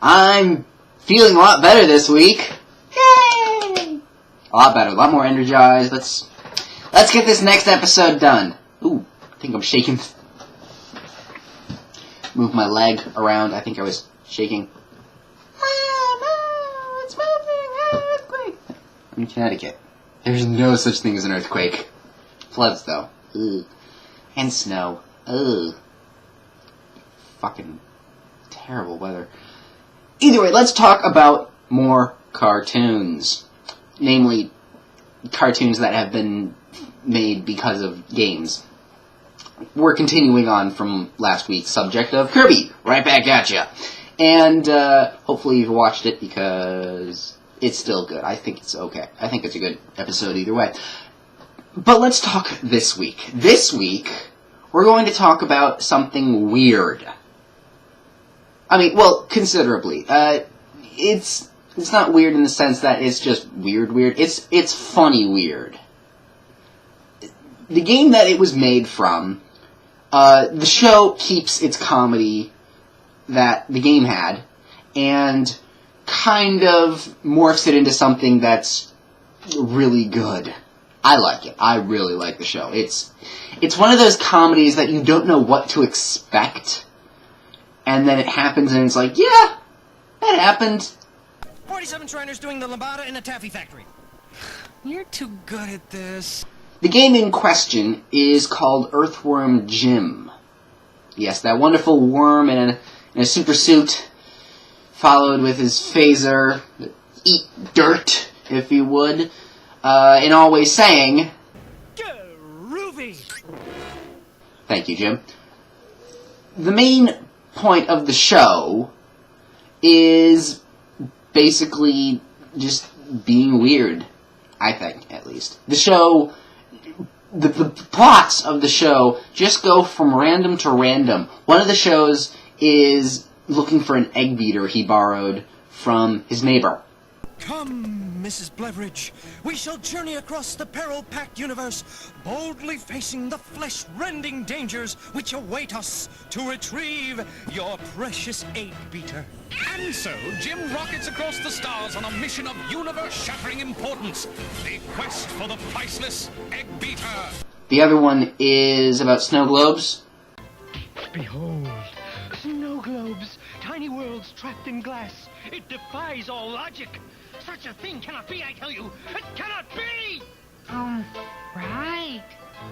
I'm feeling a lot better this week. Yay! A lot better, a lot more energized. Let's get this next episode done. Ooh, I think I'm shaking. Move my leg around. I think I was shaking. Oh, it's moving, earthquake. I'm in Connecticut. There's no such thing as an earthquake. Floods, though. Ugh. And snow. Ugh. Fucking terrible weather. Either way, let's talk about more cartoons. Namely, cartoons that have been made because of games. We're continuing on from last week's subject of Kirby. Right back at ya. And hopefully you've watched it because it's still good. I think it's okay. I think it's a good episode either way. But let's talk this week. This week, we're going to talk about something weird. I mean, well, considerably. It's not weird in the sense that it's just weird. It's funny weird. The game that it was made from, the show keeps its comedy that the game had, and kind of morphs it into something that's really good. I like it. I really like the show. It's one of those comedies that you don't know what to expect, and then it happens and it's like, yeah, that happened. 47 Shriners doing the lambada in a taffy factory. You're too good at this. The game in question is called Earthworm Jim. Yes, that wonderful worm in a super suit, followed with his phaser, eat dirt, if you would, and always saying, Groovy! Thank you, Jim. The main point of the show is basically just being weird, I think, at least. The show... The plots of the show just go from random to random. One of the shows is looking for an egg beater he borrowed from his neighbor. Come, Mrs. Bleveridge, we shall journey across the peril-packed universe, boldly facing the flesh-rending dangers which await us to retrieve your precious egg beater. And so, Jim rockets across the stars on a mission of universe-shattering importance, the quest for the priceless egg beater. The other one is about snow globes. Behold, snow globes, tiny worlds trapped in glass. It defies all logic. Such a thing cannot be, I tell you. It cannot be! Right.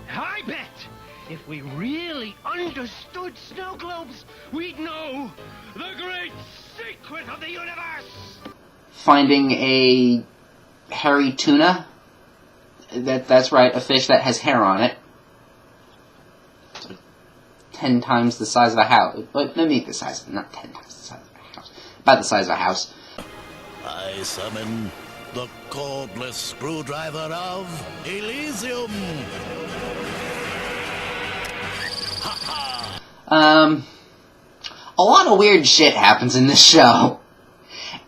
I bet if we really understood snow globes, we'd know the great secret of the universe! Finding a hairy tuna. That's right, a fish that has hair on it. It's like 10 times the size of a house. But maybe the size, not 10 times the size of a house. About the size of a house. I summon the cordless screwdriver of Elysium. A lot of weird shit happens in this show.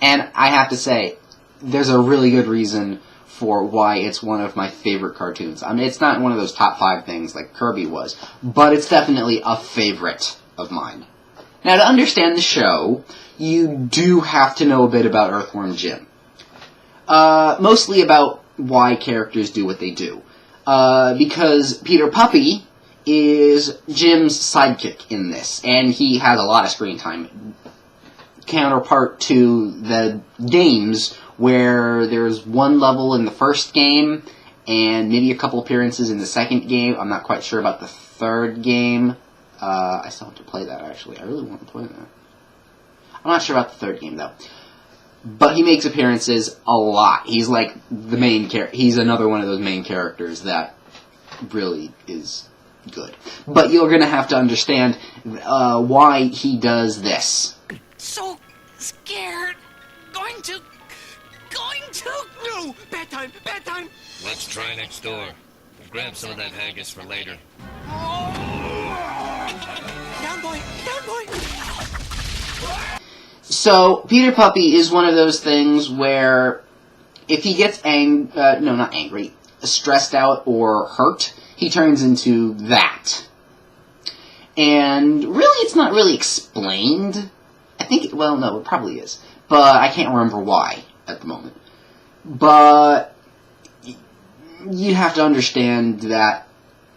And I have to say, there's a really good reason for why it's one of my favorite cartoons. I mean, it's not one of those top 5 things like Kirby was, but it's definitely a favorite of mine. Now, to understand the show, you do have to know a bit about Earthworm Jim. Mostly about why characters do what they do. Because Peter Puppy is Jim's sidekick in this, and he has a lot of screen time. Counterpart to the games, where there's one level in the first game, and maybe a couple appearances in the second game. I'm not quite sure about the third game. I still have to play that, actually. I really want to play that. I'm not sure about the third game, though. But he makes appearances a lot. He's like the main character. He's another one of those main characters that really is good. But you're going to have to understand why he does this. So scared. Going to... No! Bad time! Let's try next door. Grab some of that haggis for later. Down, boy! So, Peter Puppy is one of those things where if he gets stressed out or hurt, he turns into that. And really, it's not really explained think, well, no, it probably is. But I can't remember why at the moment. But you have to understand that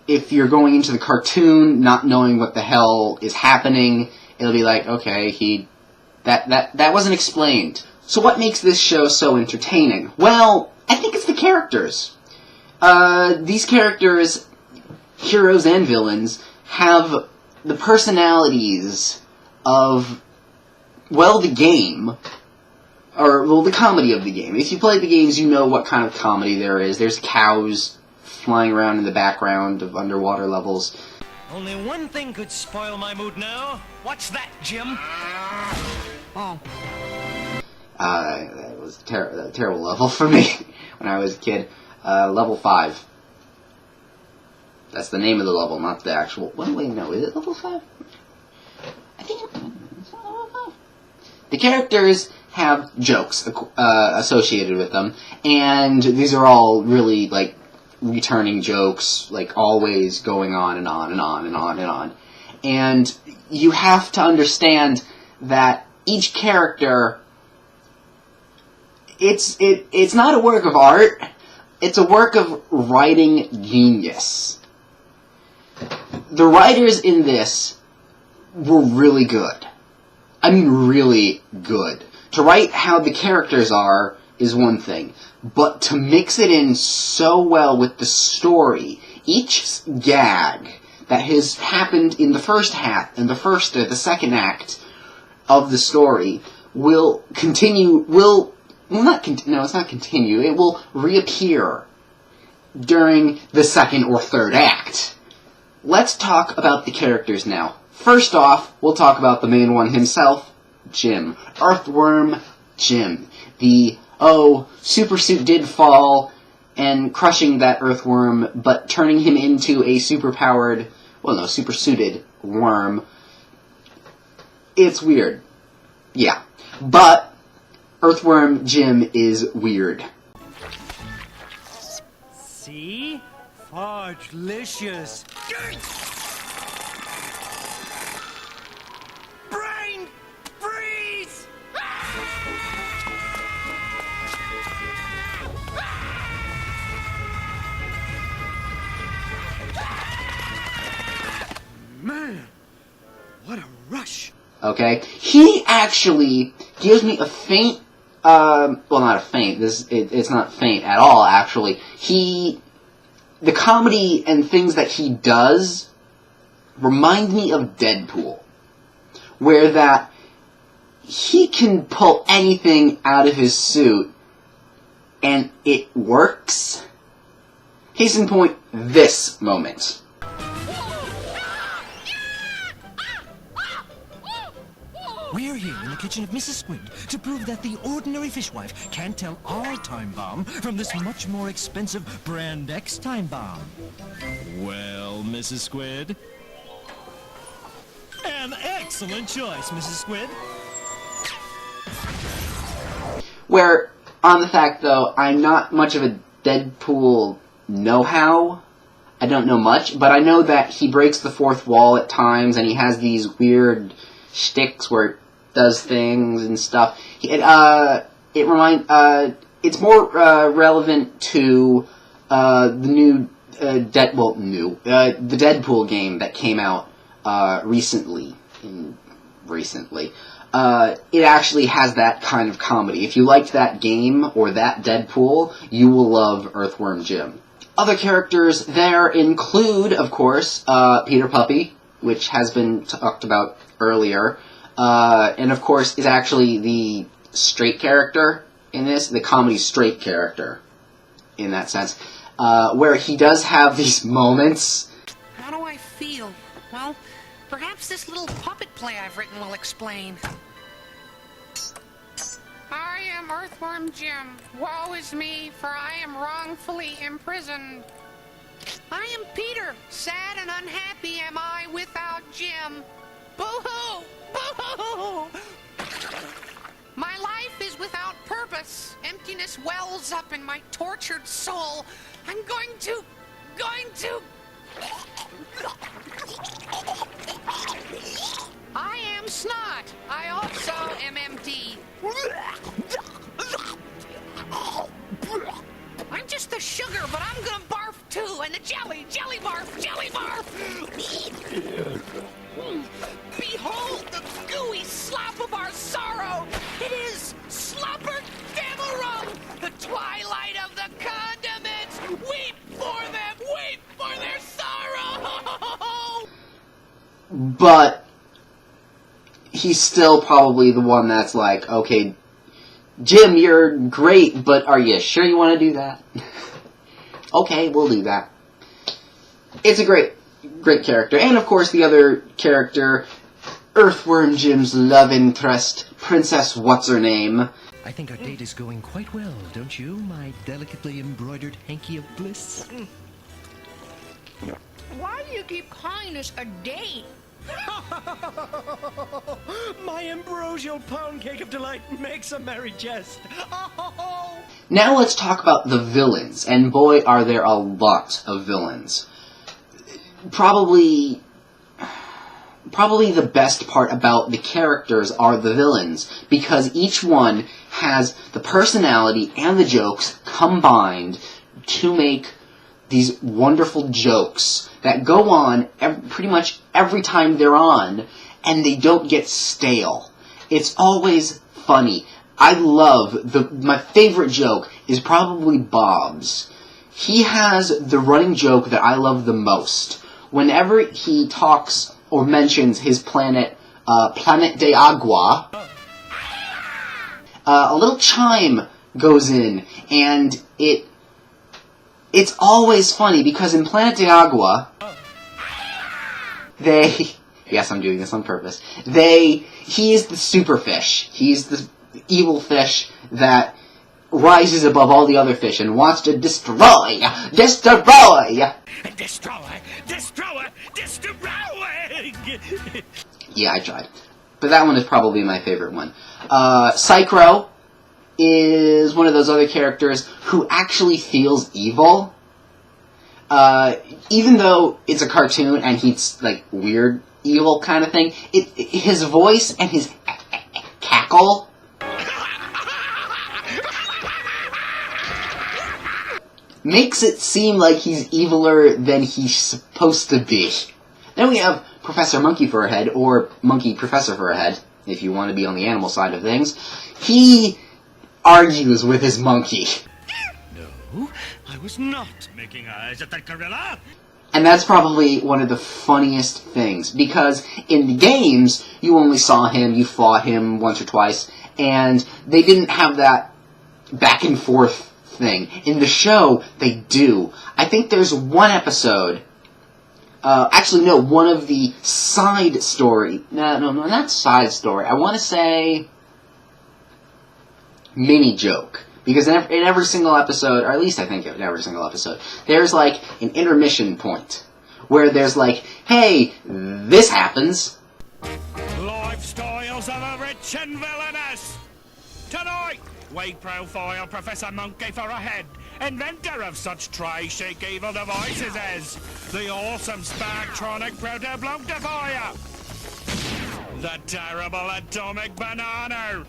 if you're going into the cartoon not knowing what the hell is happening, it'll be like, okay, that wasn't explained. So what makes this show so entertaining? Well, I think it's the characters. These characters, heroes and villains, have the personalities of, well, the game, or, well, the comedy of the game. If you play the games, you know what kind of comedy there is. There's cows flying around in the background of underwater levels. Only one thing could spoil my mood now. What's that, Jim? Oh. That was a terrible level for me when I was a kid. Level 5. That's the name of the level, not the actual... Wait, no, is it level 5? I think it's not level 5. The characters have jokes associated with them, and these are all really, like, returning jokes, like, always going on and on and on and on and on. And you have to understand that each character... It's not a work of art, it's a work of writing genius. The writers in this were really good. I mean, really good. To write how the characters are is one thing, but to mix it in so well with the story, each gag that has happened in the first half, in the first or the second act of the story, will continue, it's not continue, it will reappear during the second or third act. Let's talk about the characters now. First off, we'll talk about the main one himself, Jim. Earthworm Jim. Super suit did fall and crushing that earthworm, but turning him into a super-powered, super-suited worm. It's weird. Yeah. But Earthworm Jim is weird. See? Fudgelicious. Brain freeze! Man, what a rush. Okay? He actually gives me a faint, not a faint, it's not faint at all, actually. The comedy and things that he does remind me of Deadpool. Where that he can pull anything out of his suit and it works. Case in point, this moment. We're here in the kitchen of Mrs. Squid to prove that the ordinary fishwife can't tell our time bomb from this much more expensive Brand X time bomb. Well, Mrs. Squid? An excellent choice, Mrs. Squid. Where, on the fact, though, I'm not much of a Deadpool know-how. I don't know much, but I know that he breaks the fourth wall at times, and he has these weird shticks where it does things and stuff. It's more relevant to the Deadpool game that came out recently. It actually has that kind of comedy. If you liked that game or that Deadpool, you will love Earthworm Jim. Other characters there include, of course, Peter Puppy, which has been talked about earlier, and of course is actually the straight character in this, the comedy straight character in that sense, where he does have these moments. How do I feel? Well, perhaps this little puppet play I've written will explain. I am Earthworm Jim. Woe is me, for I am wrongfully imprisoned. I am Peter. Sad and unhappy am I without Jim. Boo-hoo! Boo-hoo! My life is without purpose. Emptiness wells up in my tortured soul. I'm going to... I am Snot. I also am empty. I'm just the sugar, but I'm gonna barf too. And the jelly barf, jelly barf. Behold the gooey slop of our sorrow. It is Slopper Damerum, the twilight of the condiments. Weep for them, weep for their sorrow. But he's still probably the one that's like, okay, Jim, you're great, but are you sure you want to do that? Okay, we'll do that. It's a great character. And, of course, the other character, Earthworm Jim's love interest, Princess What's-Her-Name. I think our date is going quite well, don't you, my delicately embroidered hanky of bliss? Why do you keep calling this a date? My ambrosial pound cake of delight makes a merry jest. Now let's talk about the villains, and boy, are there a lot of villains. Probably the best part about the characters are the villains, because each one has the personality and the jokes combined to make these wonderful jokes that go on pretty much every time they're on, and they don't get stale. It's always funny. I love, my favorite joke is probably Bob's. He has the running joke that I love the most. Whenever he talks or mentions his planet, Planet de Agua, a little chime goes in, and it's always funny, because in Planet de Agua, yes, I'm doing this on purpose, he is the superfish. He's the evil fish that rises above all the other fish and wants to destroy! Yeah, I tried. But that one is probably my favorite one. Psychro is one of those other characters who actually feels evil. Even though it's a cartoon and he's, like, weird evil kind of thing, his voice and his cackle makes it seem like he's eviler than he's supposed to be. Then we have Professor Monkey for a head, or Monkey Professor for a head, if you want to be on the animal side of things. He argues with his monkey. No, I was not making eyes at that gorilla. And that's probably one of the funniest things, because in the games, you only saw him, you fought him once or twice, and they didn't have that back and forth thing. In the show, they do. I think there's one episode, one of the side story, no, not side story, I want to say mini joke. Because in every single episode, or at least I think in every single episode, there's like an intermission point where there's like, hey, this happens. Lifestyles of a rich and villainous. Tonight, we profile Professor Monkey for a head, inventor of such try-chic evil devices as the awesome Sparktronic Proto-Blunktifier, the terrible Atomic Banana,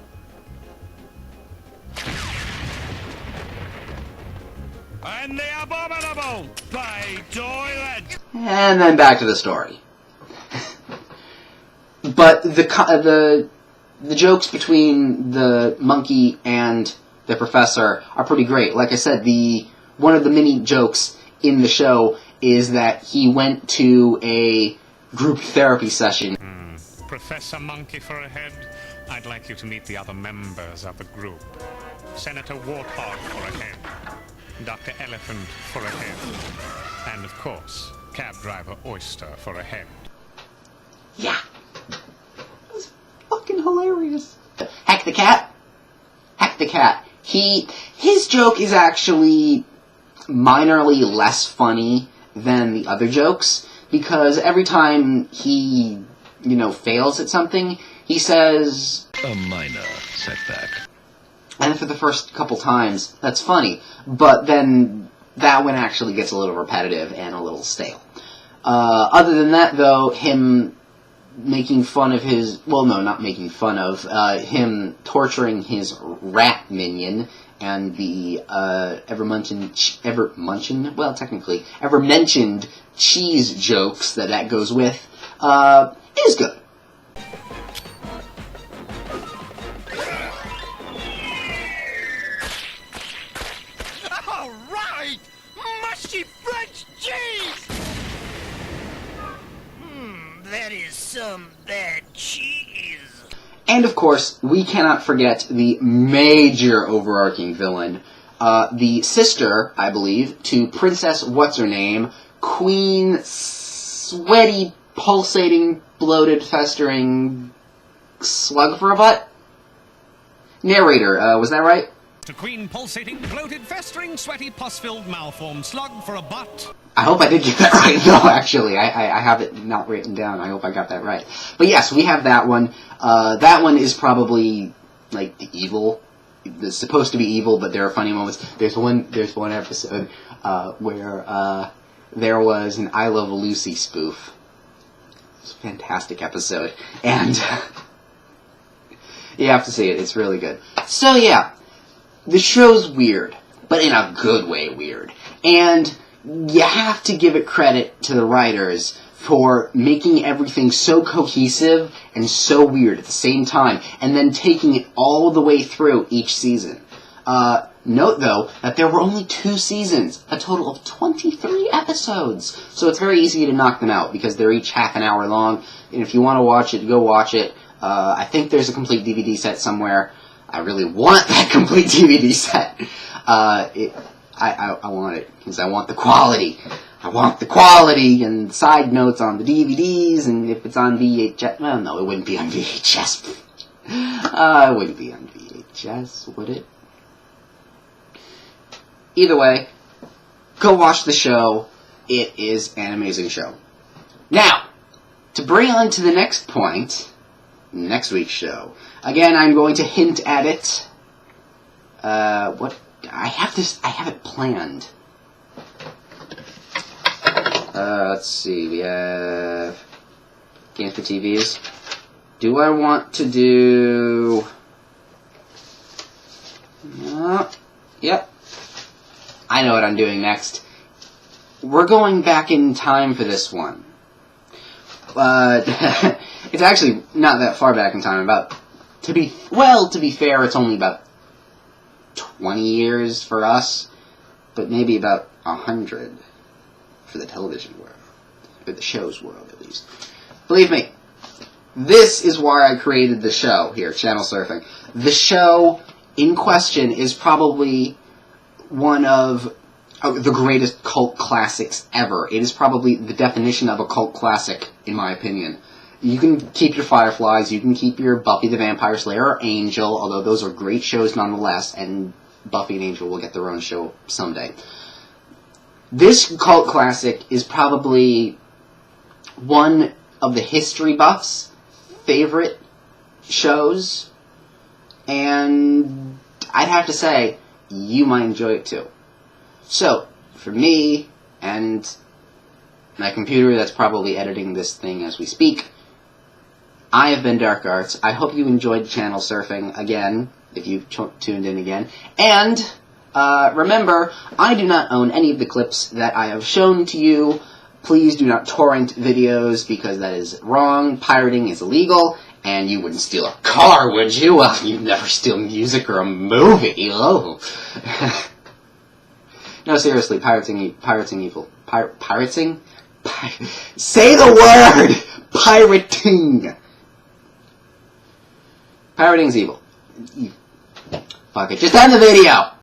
and the abominable Bay Toilet. And then back to the story. But the jokes between the monkey and the professor are pretty great. Like I said, one of the mini jokes in the show is that he went to a group therapy session. Professor Monkey for a head, I'd like you to meet the other members of the group. Senator Warthog for a head, Dr. Elephant for a head, and of course, Cab Driver Oyster for a head. Yeah. That was fucking hilarious. Hack the Cat? Hack the Cat. His joke is actually minorly less funny than the other jokes, because every time he, fails at something, he says, A minor setback. and for the first couple times, that's funny, but then that one actually gets a little repetitive and a little stale. Other than that, though, him making fun of his, well, no, not making fun of, him torturing his rat minion, and the, ever-mentioned cheese jokes that goes with, is good. All right! Mushy French cheese! That is some bad cheese. And of course, we cannot forget the major overarching villain, the sister, I believe, to Princess What's-Her-Name, Queen Sweaty, Pulsating, Bloated, Festering, Slug for a Butt? Narrator, was that right? To Queen Pulsating, Bloated, Festering, Sweaty, Pus-Filled, Malformed, Slug for a Butt. I hope I did get that right. No, actually, I have it not written down. I hope I got that right. But yes, we have that one. That one is probably, like, the evil. It's supposed to be evil, but there are funny moments. There's one episode where there was an I Love Lucy spoof. It's a fantastic episode. And you have to see it. It's really good. So, yeah. The show's weird, but in a good way weird. And you have to give it credit to the writers for making everything so cohesive and so weird at the same time, and then taking it all the way through each season. Note, though, that there were only 2 seasons, a total of 23 episodes, so it's very easy to knock them out, because they're each half an hour long, and if you want to watch it, go watch it. I think there's a complete DVD set somewhere. I really want that complete DVD set. I want it, because I want the quality. I want the quality, and side notes on the DVDs, and if it's on VHS... Well, no, it wouldn't be on VHS. It wouldn't be on VHS, would it? Either way, go watch the show. It is an amazing show. Now, to bring on to the next point... next week's show. Again, I'm going to hint at it. What? I have it planned. Let's see, we have Games for TVs. Do I want to do... Yep. I know what I'm doing next. We're going back in time for this one. It's actually not that far back in time. To be fair, it's only about 20 years for us, but maybe about 100 for the television world, or the show's world, at least. Believe me, this is why I created the show here, Channel Surfing. The show in question is probably one of the greatest cult classics ever. It is probably the definition of a cult classic, in my opinion. You can keep your Fireflies, you can keep your Buffy the Vampire Slayer or Angel, although those are great shows nonetheless, and Buffy and Angel will get their own show someday. This cult classic is probably one of the history buffs' favorite shows, and I'd have to say, you might enjoy it too. So, for me, and my computer that's probably editing this thing as we speak, I have been Dark Arts. I hope you enjoyed Channel Surfing again, if you've tuned in again. And, remember, I do not own any of the clips that I have shown to you. Please do not torrent videos, because that is wrong. Pirating is illegal, and you wouldn't steal a car, would you? Well, you'd never steal music or a movie. Oh. No, seriously, pirating evil. Pirating? Say the word! Pirating! Pirating's evil. Fuck it, just end the video!